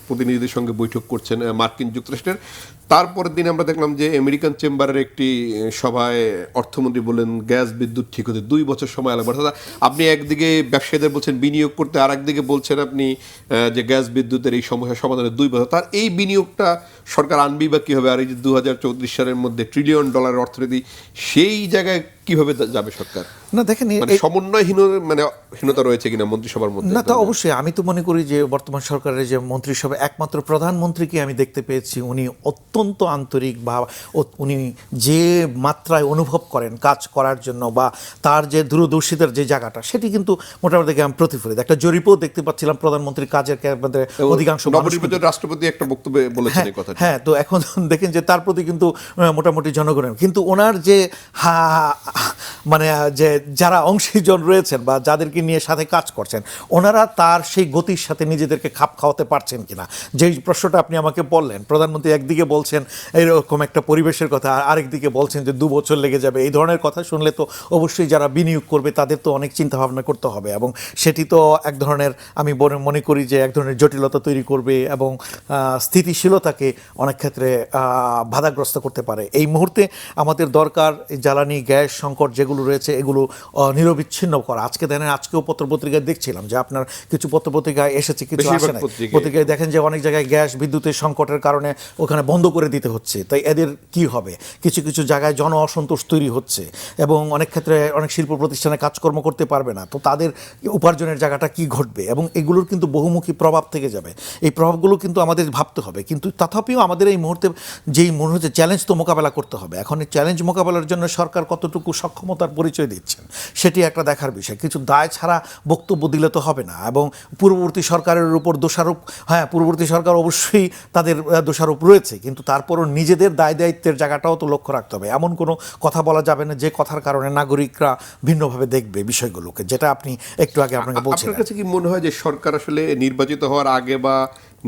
প্রতিনিধিদের সঙ্গে বৈঠক করছেন মার্কিন যুক্তরাষ্ট্রের, তারপরের দিন আমরা দেখলাম যে আমেরিকান চেম্বারের একটি সভায় অর্থমন্ত্রী বললেন গ্যাস বিদ্যুৎ ঠিক হতে 2 বছর সময় লাগবে। অর্থাৎ আপনি একদিকে ব্যবসায়ীদের বলছেন বিনিয়োগ করতে, আর একদিকে বলছেন আপনি যে গ্যাস বিদ্যুতের এই সমস্যা সমাধানে 2 বছর। তার এই বিনিয়োগটা সরকার আনবি বা কীভাবে? আর এই যে 2034 সালের মধ্যে $1 ট্রিলিয়ন অর্থনীতি, সেই জায়গায় কিভাবে যাবে সরকার? না দেখেন, হীনতা রয়েছে কিনা মন্ত্রিসভার মধ্যে? না, তা অবশ্যই। আমি তো মনে করি যে বর্তমান সরকারের যে মন্ত্রিসভা, একমাত্র প্রধানমন্ত্রীকে আমি দেখতে পেয়েছি উনি অত্যন্ত আন্তরিক, বা উনি যে মাত্রায় অনুভব করেন কাজ করার জন্য, বা তার যে দূরদর্শিতার যে জায়গাটা, সেটি কিন্তু মোটামুটি আমি প্রতিফলিত। একটা জরিপও দেখতে পাচ্ছিলাম প্রধানমন্ত্রীর কাজের অধিকাংশ নবনির্বাচিত রাষ্ট্রপতি একটা বক্তব্যে বলেছেন এই কথা। হ্যাঁ, তো এখন দেখেন যে তার প্রতি কিন্তু মোটামুটি জনগণের, কিন্তু ওনার যে মানে যে যারা অংশীজন রয়েছেন বা যাদেরকে নিয়ে সাথে কাজ করছেন, ওনারা তার সেই গতির সাথে নিজেদেরকে খাপ খাওয়াতে পারছেন কিনা, যেই প্রশ্নটা আপনি আমাকে বললেন। প্রধানমন্ত্রী একদিকে বলছেন এরকম একটা পরিবেশের কথা, আরেকদিকে বলছেন যে 2 বছর লেগে যাবে। এই ধরনের কথা শুনলে তো অবশ্যই যারা বিনিয়োগ করবে তাদের তো অনেক চিন্তা ভাবনা করতে হবে, এবং সেটি তো এক ধরনের, আমি মনে করি যে এক ধরনের জটিলতা তৈরি করবে, এবং স্থিতিশীলতাকে অনেক ক্ষেত্রে বাধাগ্রস্ত করতে পারে। এই মুহূর্তে আমাদের দরকার জ্বালানি গ্যাস সংকট যেগুলো রয়েছে এগুলো নিরবিচ্ছিন্ন করা। আজকে দেখেন, আজকেও পত্রপত্রিকায় দেখছিলাম যে আপনার কিছু পত্রপত্রিকায় এসেছে, কিছু আসে না। পত্রিকায় দেখেন যে অনেক জায়গায় গ্যাস বিদ্যুতের সংকটের কারণে ওখানে বন্ধ করে দিতে হচ্ছে। তাই এদের কি হবে? কিছু কিছু জায়গায় জন অসন্তোষ তৈরি হচ্ছে, এবং অনেক ক্ষেত্রে অনেক শিল্প প্রতিষ্ঠানে কাজকর্ম করতে পারবে না। তো তাদের উপার্জনের জায়গাটা কি ঘটবে? এবং এগুলোর কিন্তু বহুমুখী প্রভাব থেকে যাবে। এই প্রভাবগুলো কিন্তু আমাদের ভাবতে হবে। কিন্তু তথাপিও আমাদের এই মুহূর্তে যেই মনে হচ্ছে চ্যালেঞ্জ তো মোকাবেলা করতে হবে। এখন এই চ্যালেঞ্জ মোকাবেলার জন্য সরকার কতটুকু সক্ষমতার পরিচয় দিচ্ছেন সেটি একটা দেখার বিষয়। কিছু দায় ছাড়া বক্তব্য দিলে তো হবে না। এবং পূর্ববর্তী সরকারের উপর দোষারোপ, হ্যাঁ, পূর্ববর্তী সরকার অবশ্যই তাদের দোষারোপ রয়েছে, কিন্তু তারপরও নিজেদের দায় দায়িত্বের জায়গাটাও তো লক্ষ্য রাখতে হবে। এমন কোনো কথা বলা যাবে না যে কথার কারণে নাগরিকরা ভিন্নভাবে দেখবে বিষয়গুলোকে, যেটা আপনি একটু আগে আপনাকে বলছিলেন। আপনার কাছে কি মনে হয় যে সরকার আসলে নির্বাচিত হওয়ার আগে বা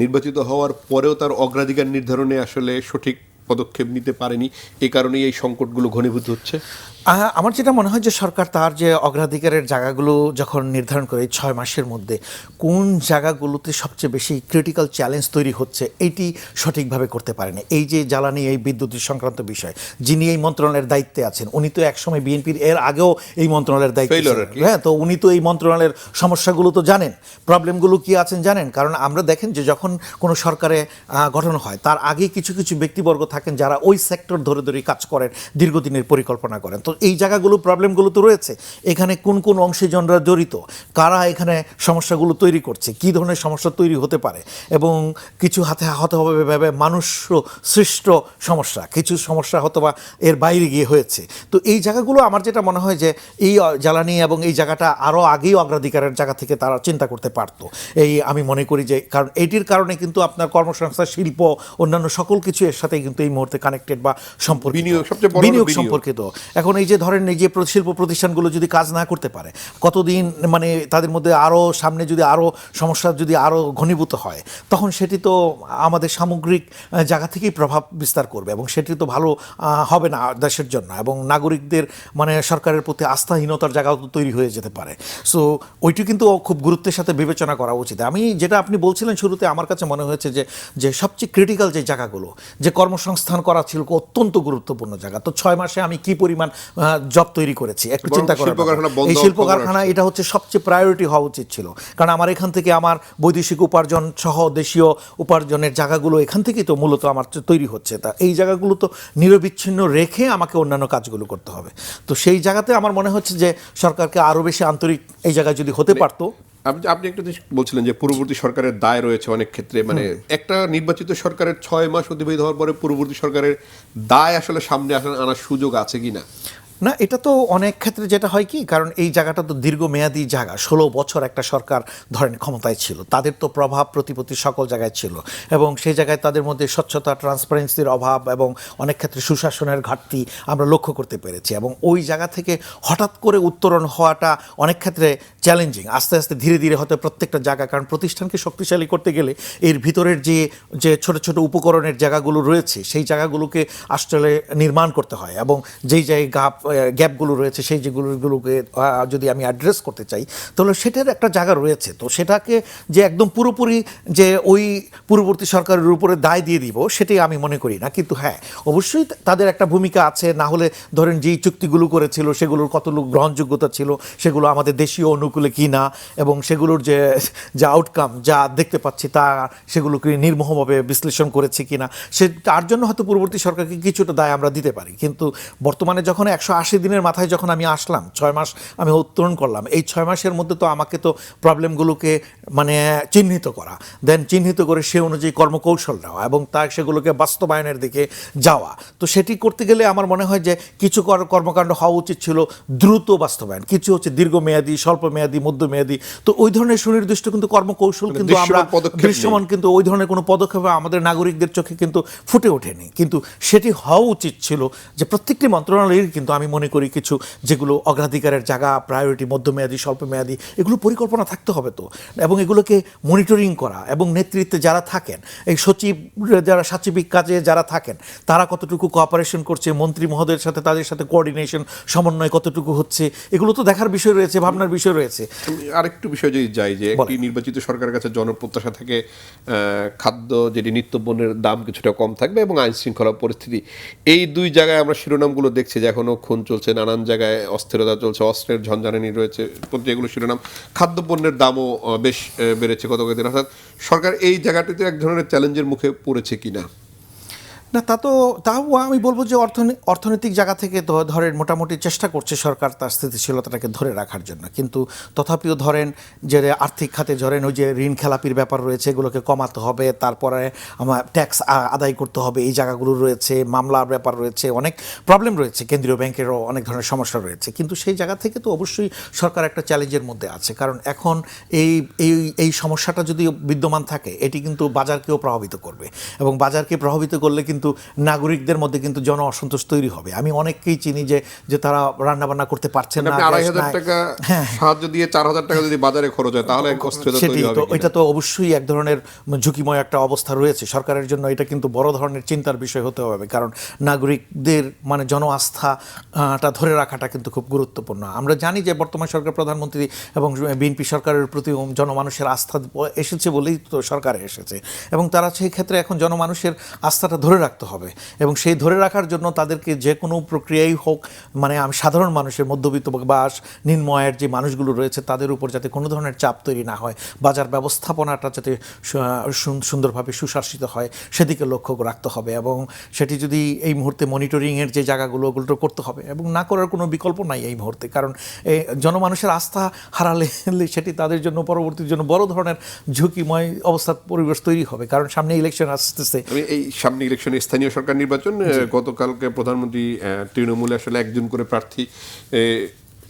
নির্বাচিত হওয়ার পরেও তার অগ্রাধিকার নির্ধারণে আসলে সঠিক পদক্ষেপ নিতে পারেনি, এই কারণেই এই সংকটগুলো ঘনীভূত হচ্ছে? আমার যেটা মনে হয় যে সরকার তার যে অগ্রাধিকারের জায়গাগুলো যখন নির্ধারণ করে 6 মাসের মধ্যে কোন জায়গাগুলোতে সবচেয়ে বেশি ক্রিটিক্যাল চ্যালেঞ্জ তৈরি হচ্ছে এইটি সঠিকভাবে করতে পারেনি। এই যে জ্বালানি, এই বিদ্যুতের সংক্রান্ত বিষয়, যিনি এই মন্ত্রণালয়ের দায়িত্বে আছেন, উনি তো একসময় বিএনপির এর আগেও এই মন্ত্রণালয়ের দায়িত্বে ছিলেন। হ্যাঁ, তো উনি তো এই মন্ত্রণালয়ের সমস্যাগুলো তো জানেন, প্রবলেমগুলো কি আছেন জানেন। কারণ আমরা দেখেন যে যখন কোনো সরকারে গঠন হয় তার আগে কিছু কিছু ব্যক্তিবর্গ থাকেন যারা ওই সেক্টর ধরে ধরে কাজ করেন, দীর্ঘদিনের পরিকল্পনা করেন। তো এই জায়গাগুলো, প্রবলেমগুলো তো রয়েছে। এখানে কোন কোন অংশীজনরা জড়িত, কারা এখানে সমস্যাগুলো তৈরি করছে, কী ধরনের সমস্যা তৈরি হতে পারে, এবং কিছু হতে হবে মানুষ সৃষ্ট সমস্যা, কিছু সমস্যা হয়তো বা এর বাইরে গিয়ে হয়েছে। তো এই জায়গাগুলো আমার যেটা মনে হয় যে এই জ্বালানি এবং এই জায়গাটা আরও আগেই অগ্রাধিকারের জায়গা থেকে তারা চিন্তা করতে পারতো। এই আমি মনে করি যে কারণ এইটির কারণে কিন্তু আপনার কর্মসংস্থান, শিল্প, অন্যান্য সকল কিছু এর সাথে কিন্তু এই মুহূর্তে কানেক্টেড বা সম্পর্কিত, বিনিয়োগ সম্পর্কিত। এখন এই যে ধরেন এই যে শিল্প প্রতিষ্ঠানগুলো যদি কাজ না করতে পারে, কতদিন মানে তাদের মধ্যে আরও সামনে যদি আরও সমস্যা যদি আরও ঘনীভূত হয়, তখন সেটি তো আমাদের সামগ্রিক জায়গা থেকেই প্রভাব বিস্তার করবে, এবং সেটি তো ভালো হবে না দেশের জন্য, এবং নাগরিকদের মানে সরকারের প্রতি আস্থাহীনতার জায়গাও তো তৈরি হয়ে যেতে পারে। সো ওইটি কিন্তু খুব গুরুত্বের সাথে বিবেচনা করা উচিত। আমি যেটা আপনি বলছিলেন শুরুতে, আমার কাছে মনে হয়েছে যে সবচেয়ে ক্রিটিক্যাল যে জায়গাগুলো, যে কর্মসংস্থান করা ছিল অত্যন্ত গুরুত্বপূর্ণ জায়গা, তো 6 মাসে আমি কি পরিমাণ জব তৈরি করেছি একটু চিন্তা করেন। এই শিল্প কারখানা এটা হচ্ছে সবচেয়ে প্রায়োরিটি হওয়া উচিত ছিল, কারণ আমার এখান থেকে আমার বৈদেশিক উপার্জন সহ দেশীয় উপার্জনের জায়গাগুলো এখান থেকেই তো মূলত আমার তৈরি হচ্ছে। তা এই জায়গাগুলো তো নিরবিচ্ছিন্ন রেখে আমাকে অন্যান্য কাজগুলো করতে হবে। তো সেই জায়গাতে আমার মনে হচ্ছে যে সরকারকে আরও বেশি আন্তরিক এই জায়গায় যদি হতে পারতো। আপনি একটা জিনিস বলছিলেন যে পূর্ববর্তী সরকারের দায় রয়েছে অনেক ক্ষেত্রে, মানে একটা নির্বাচিত সরকারের 6 মাস অতিবাহিত হওয়ার পরে পূর্ববর্তী সরকারের দায় আসলে সামনে আনার সুযোগ আছে কিনা? না, এটা তো অনেক ক্ষেত্রে যেটা হয় কি, কারণ এই জায়গাটা তো দীর্ঘমেয়াদী জায়গা, 16 বছর একটা সরকার ধরেন ক্ষমতায় ছিল, তাদের তো প্রভাব প্রতিপত্তি সকল জায়গায় ছিল, এবং সেই জায়গায় তাদের মধ্যে স্বচ্ছতা, ট্রান্সপারেন্সির অভাব এবং অনেক ক্ষেত্রে সুশাসনের ঘাটতি আমরা লক্ষ্য করতে পেরেছি। এবং ওই জায়গা থেকে হঠাৎ করে উত্তরণ হওয়াটা অনেক ক্ষেত্রে চ্যালেঞ্জিং। আস্তে আস্তে ধীরে ধীরে হয়তো প্রত্যেকটা জায়গা, কারণ প্রতিষ্ঠানকে শক্তিশালী করতে গেলে এর ভিতরের যে ছোট ছোট উপকরণের জায়গাগুলো রয়েছে সেই জায়গাগুলোকে আসলে নির্মাণ করতে হয়, এবং যেই জায়গায় গ্যাপগুলো রয়েছে সেই যেগুলোকে যদি আমি অ্যাড্রেস করতে চাই তাহলে সেটার একটা জায়গা রয়েছে। তো সেটাকে যে একদম পুরোপুরি যে ওই পূর্ববর্তী সরকারের উপরে দায় দিয়ে দিব সেটাই আমি মনে করি না, কিন্তু হ্যাঁ অবশ্যই তাদের একটা ভূমিকা আছে। না হলে ধরেন যেই চুক্তিগুলো করেছিল সেগুলোর কতটুকু গ্রহণযোগ্যতা ছিল, সেগুলো আমাদের দেশীয় অনুকূলে কি না, এবং সেগুলোর যে আউটকাম যা দেখতে পাচ্ছি তা সেগুলোকে নির্মোহভাবে বিশ্লেষণ করেছে কিনা, সে তার জন্য হয়তো পূর্ববর্তী সরকারকে কিছুটা দায় আমরা দিতে পারি। কিন্তু বর্তমানে যখন 180 দিনের মাথায় যখন আমি আসলাম, 6 মাস আমি উত্তরণ করলাম, এই 6 মাসের মধ্যে তো আমাকে তো প্রবলেমগুলোকে মানে চিহ্নিত করা, দেন চিহ্নিত করে সে অনুযায়ী কর্মকৌশল নেওয়া এবং তার সেগুলোকে বাস্তবায়নের দিকে যাওয়া। তো সেটি করতে গেলে আমার মনে হয় যে কিছু কর্মকাণ্ড হওয়া উচিত ছিল দ্রুত বাস্তবায়ন, কিছু হচ্ছে দীর্ঘমেয়াদী, স্বল্পমেয়াদী, মধ্যমেয়াদী। তো ওই ধরনের সুনির্দিষ্ট কিন্তু কর্মকৌশল কিন্তু আমরা দৃশ্যমান কিন্তু ওই ধরনের কোনো পদক্ষেপ আমাদের নাগরিকদের চোখে কিন্তু ফুটে ওঠেনি। কিন্তু সেটি হওয়া উচিত ছিল যে প্রত্যেকটি মন্ত্রণালয়ের কিন্তু আমি মনে করি কিছু যেগুলো অগ্রাধিকারের জায়গা, প্রায়োরিটি, মধ্যমেয়াদী, স্বল্পমেয়াদী, এগুলো পরিকল্পনা থাকতে হবে তো, এবং এগুলোকে মনিটরিং করা, এবং নেতৃত্বে যারা থাকেন, এই সচিব যারা সাচিবিক কাজে যারা থাকেন তারা কতটুকু কোঅপারেশন করছে, মন্ত্রী মহোদয়ের সাথে তাদের সাথে কোঅর্ডিনেশন সমন্বয় কতটুকু হচ্ছে, এগুলো তো দেখার বিষয় রয়েছে, ভাবনার বিষয় রয়েছে। আরেকটু বিষয় যদি যাই যে একটি নির্বাচিত সরকারের কাছে জনপ্রত্যাশা থেকে খাদ্য যেটি নিত্যপণ্যের দাম কিছুটা কম থাকবে এবং আইন শৃঙ্খলা পরিস্থিতি, এই দুই জায়গায় আমরা শিরোনামগুলো দেখছি যে এখনো খুন চলছে, নানান জায়গায় অস্থিরতা চলছে, অস্ত্রের ঝঞ্ঝানি রয়েছে, যেগুলো শিরোনাম। খাদ্যপণ্যের দামও বেশ বেড়েছে গত কয়েকদিন। অর্থাৎ সরকার এই জায়গাটিতে এক ধরনের চ্যালেঞ্জের মুখে পড়েছে কিনা? না, তাও আমি বলবো যে অর্থনৈতিক জায়গা থেকে তো ধরেন মোটামুটি চেষ্টা করছে সরকার তার স্থিতিশীলতাটাকে ধরে রাখার জন্য, কিন্তু তথাপিও ধরেন যে আর্থিক খাতে ধরেন ওই যে ঋণ খেলাপির ব্যাপার রয়েছে, এগুলোকে কমাতে হবে, তারপরে আমার ট্যাক্স আদায় করতে হবে, এই জায়গাগুলো রয়েছে, মামলার ব্যাপার রয়েছে, অনেক প্রবলেম রয়েছে, কেন্দ্রীয় ব্যাংকেরও অনেক ধরনের সমস্যা রয়েছে। কিন্তু সেই জায়গা থেকে তো অবশ্যই সরকার একটা চ্যালেঞ্জের মধ্যে আছে, কারণ এখন এই সমস্যাটা যদি বিদ্যমান থাকে এটি কিন্তু বাজারকেও প্রভাবিত করবে, এবং বাজারকে প্রভাবিত করলে কিন্তু নাগরিকদের মধ্যে কিন্তু জন অসন্তোষ তৈরি হবে। আমি অনেককেই চিনি যে তারা রান্না বান্না করতে পারছেন না। 2,500 টাকা সাহায্য দিয়ে 4,000 টাকা যদি বাজারে খরচ হয় তাহলে এটা তো অবশ্যই এক ধরনের ঝুঁকিময় একটা অবস্থা রয়েছে সরকারের জন্য। এটা কিন্তু বড় ধরনের চিন্তার বিষয় হতে হবে, কারণ নাগরিকদের মানে জন আস্থাটা ধরে রাখাটা কিন্তু খুব গুরুত্বপূর্ণ। আমরা জানি যে বর্তমান সরকার, প্রধানমন্ত্রী এবং বিএনপি সরকারের প্রতি জনমানুষের আস্থা এসেছে বলেই তো সরকারে এসেছে, এবং তারা সেই ক্ষেত্রে এখন জনমানুষের আস্থাটা ধরে রাখতে হবে, এবং সেই ধরে রাখার জন্য তাদেরকে যে কোনো প্রক্রিয়াই হোক, মানে আমি সাধারণ মানুষের, মধ্যবিত্ত বা নিম্ন আয়ের যে মানুষগুলো রয়েছে তাদের উপর যাতে কোনো ধরনের চাপ তৈরি না হয়, বাজার ব্যবস্থাপনাটা যাতে সুন্দরভাবে সুশাসিত হয় সেদিকে লক্ষ্য রাখতে হবে, এবং সেটি যদি এই মুহূর্তে মনিটরিংয়ের যে জায়গাগুলো ওগুলো করতে হবে, এবং না করার কোনো বিকল্প নাই এই মুহূর্তে, কারণ জনমানুষের আস্থা হারালে সেটি তাদের জন্য পরবর্তীর জন্য বড় ধরনের ঝুঁকিময় অবস্থার পরিবেশ তৈরি হবে, কারণ সামনে ইলেকশন আসতেছে। এই সামনে ইলেকশনে স্থানীয় সরকার নির্বাচন, গতকালকে প্রধানমন্ত্রী তৃণমূলে আসলে একজন করে প্রার্থী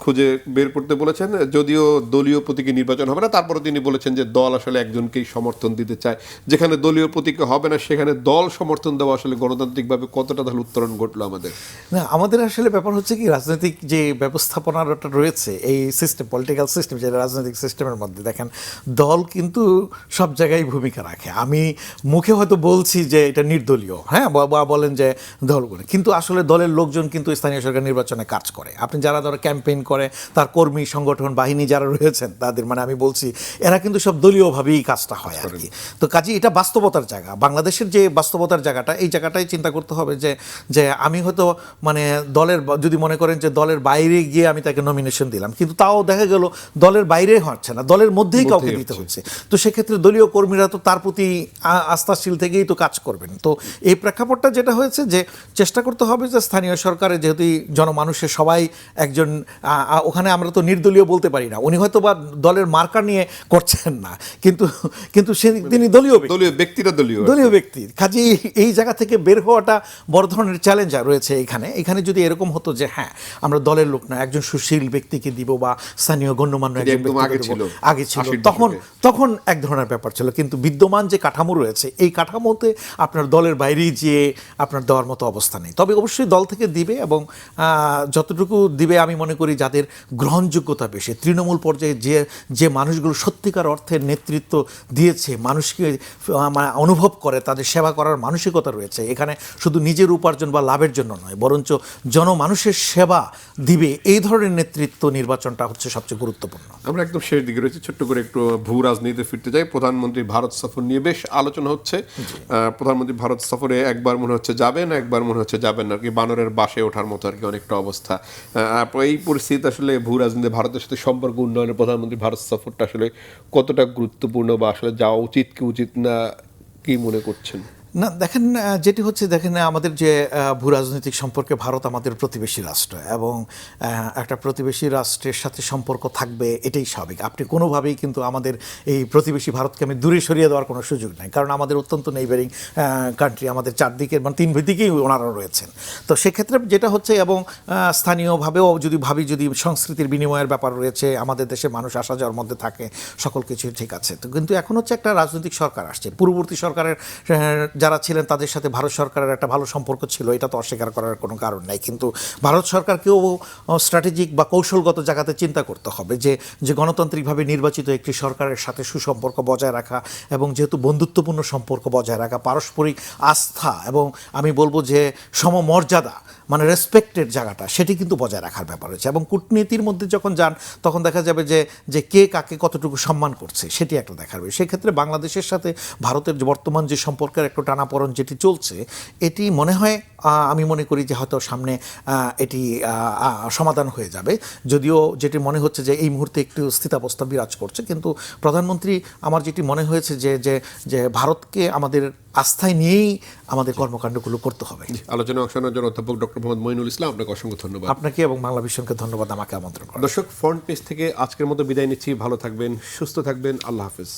খুঁজে বের করতে বলেছেন, যদিও দলীয় প্রতীকে নির্বাচন হবে না, তারপরে তিনি বলেছেন যে দল আসলে একজনকেই সমর্থন দিতে চায়। যেখানে দলীয় প্রতীকে হবে না সেখানে দল সমর্থন দেওয়া আসলে গণতান্ত্রিকভাবে কতটা তাহলে উত্তরণ ঘটলো আমাদের? না, আমাদের আসলে ব্যাপার হচ্ছে কি, রাজনৈতিক যে ব্যবস্থাপনাটা রয়েছে, এই সিস্টেম, পলিটিক্যাল সিস্টেম, যে রাজনৈতিক সিস্টেমের মধ্যে দেখেন দল কিন্তু সব জায়গায় ভূমিকা রাখে। আমি মুখে হয়তো বলছি যে এটা নির্দলীয়, হ্যাঁ, বা বলেন যে দলগুলো, কিন্তু আসলে দলের লোকজন কিন্তু স্থানীয় সরকার নির্বাচনে কাজ করে। আপনি যারা ধরো ক্যাম্পেইন করে, তার কর্মী সংগঠন বাহিনী যারা রয়েছেন তাদের, মানে আমি বলছি এরা কিন্তু সব দলীয়ভাবেই কাজটা হয় আর কি। তো কাজেই এটা বাস্তবতার জায়গা, বাংলাদেশের যে বাস্তবতার জায়গাটা, এই জায়গাটাই চিন্তা করতে হবে যে আমি হয়তো মানে দলের, যদি মনে করেন যে দলের বাইরে গিয়ে আমি তাকে নমিনেশন দিলাম, কিন্তু তাও দেখা গেল দলের বাইরে হচ্ছে না, দলের মধ্যেই কাউকে দিতে হচ্ছে, তো সেক্ষেত্রে দলীয় কর্মীরা তো তার প্রতি আস্থাশীল থেকেই তো কাজ করবেন। তো এই প্রেক্ষাপটটা যেটা হয়েছে যে চেষ্টা করতে হবে যে স্থানীয় সরকারে যেহেতু জনমানুষের সবাই একজন, ওখানে আমরা তো নির্দলীয় বলতে পারি না, উনি হয়তো বা দলের মার্কা নিয়ে করছেন না, কিন্তু তিনি দলীয় ব্যক্তি। কাজেই এই জায়গা থেকে বের হওয়াটা বড় ধরনের চ্যালেঞ্জ রয়েছে এখানে যদি এরকম হতো যে হ্যাঁ আমরা দলের লোক না, একজন সুশীল ব্যক্তিকে দিব বা স্থানীয় গণ্যমান্য একজন আগে ছিল, তখন এক ধরনের ব্যাপার ছিল। কিন্তু বিদ্যমান যে কাঠামো রয়েছে, এই কাঠামোতে আপনার দলের বাইরেই যে আপনার দেওয়ার মতো অবস্থা নেই। তবে অবশ্যই দল থেকে দিবে, এবং যতটুকু দিবে আমি মনে করি যাদের গ্রহণযোগ্যতা বেশি, তৃণমূল পর্যায়ে যে মানুষগুলো সত্যিকার অর্থে নেতৃত্ব দিয়েছে, মানুষকে মানে অনুভব করে, তাদের সেবা করার মানসিকতা রয়েছে, এখানে শুধু নিজের উপার্জন বা লাভের জন্য নয়, বরঞ্চ জনমানুষের সেবা দিবে, এই ধরনের নেতৃত্ব নির্বাচনটা হচ্ছে সবচেয়ে গুরুত্বপূর্ণ। আমরা একদম শেষ দিকে রয়েছে, ছোট্ট করে একটু ভূ রাজনীতিতে ফিরতে যাই। প্রধানমন্ত্রী ভারত সফর নিয়ে বেশ আলোচনা হচ্ছে। প্রধানমন্ত্রী ভারত সফরে একবার মনে হচ্ছে যাবেন, একবার মনে হচ্ছে যাবেন না, আর কি বানরের বাসে ওঠার মতো আর কি অনেকটা অবস্থা। এই পরিস্থিতি আসলে ভূ রাজনীতি ভারতের সাথে সম্পর্ক উন্নয়নের প্রধানমন্ত্রী ভারত সফরটা আসলে কতটা গুরুত্বপূর্ণ, বা আসলে যাওয়া উচিত কি উচিত না, কি মনে করছেন? না দেখেন, যেটি হচ্ছে দেখেন, আমাদের যে ভূ রাজনৈতিক সম্পর্কে ভারত আমাদের প্রতিবেশী রাষ্ট্র, এবং একটা প্রতিবেশী রাষ্ট্রের সাথে সম্পর্ক থাকবে, এটাই স্বাভাবিক। আপনি কোনোভাবেই কিন্তু আমাদের এই প্রতিবেশী ভারতকে আমি দূরে সরিয়ে দেওয়ার কোনো সুযোগ নাই, কারণ আমাদের অত্যন্ত নেইবারিং কান্ট্রি, আমাদের চারদিকের মানে তিন দিকেই ওনারা রয়েছেন। তো সেক্ষেত্রে যেটা হচ্ছে, এবং স্থানীয়ভাবেও যদি ভাবি, যদি সংস্কৃতির বিনিময়ের ব্যাপার রয়েছে, আমাদের দেশে মানুষ আসা যাওয়ার মধ্যে থাকে, সকল কিছু ঠিক আছে। তো কিন্তু এখন হচ্ছে একটা রাজনৈতিক সরকার আসছে, পূর্ববর্তী সরকারের যারা ছিলেন তাদের সাথে ভারত সরকারের একটা ভালো সম্পর্ক ছিল, এটা তো অস্বীকার করার কোনো কারণ নাই। কিন্তু ভারত সরকারকেও স্ট্র্যাটেজিক বা কৌশলগত জায়গাতে চিন্তা করতে হবে যে গণতান্ত্রিকভাবে নির্বাচিত একটি সরকারের সাথে সুসম্পর্ক বজায় রাখা, এবং যেহেতু বন্ধুত্বপূর্ণ সম্পর্ক বজায় রাখা, পারস্পরিক আস্থা, এবং আমি বলবো যে সমমর্যাদা, মানে রেসপেক্টের জায়গাটা, সেটি কিন্তু বজায় রাখার ব্যাপার রয়েছে। এবং কূটনীতির মধ্যে যখন যান, তখন দেখা যাবে যে কে কাকে কতটুকু সম্মান করছে, সেটি একটা দেখার বিষয়। সেক্ষেত্রে বাংলাদেশের সাথে ভারতের যে বর্তমান যে সম্পর্কের একটা টানাপোড়েন যেটি চলছে, এটি মনে হয়, আমি মনে করি যে হয়তো সামনে এটি সমাধান হয়ে যাবে। যদিও যেটি মনে হচ্ছে যে এই মুহূর্তে একটু স্থিতাবস্থা বিরাজ করছে, কিন্তু প্রধানমন্ত্রী, আমার যেটি মনে হয়েছে যে ভারতকে আমাদের আস্থায় নিয়েই আমাদের কর্মকাণ্ডগুলো করতে হবে। আলোচনায় অংশ নেওয়ার জন্য অধ্যাপক ডক্টর মোহাম্মদ মঈনুল ইসলাম, আপনাকে অসংখ্য ধন্যবাদ। আপনাকে এবং বাংলা ভিশনকে ধন্যবাদ আমাকে আমন্ত্রণ করার। দর্শক, ফ্রন্ট পেজ থেকে আজকের মতো বিদায় নিচ্ছি। ভালো থাকবেন, সুস্থ থাকবেন, আল্লাহ হাফেজ।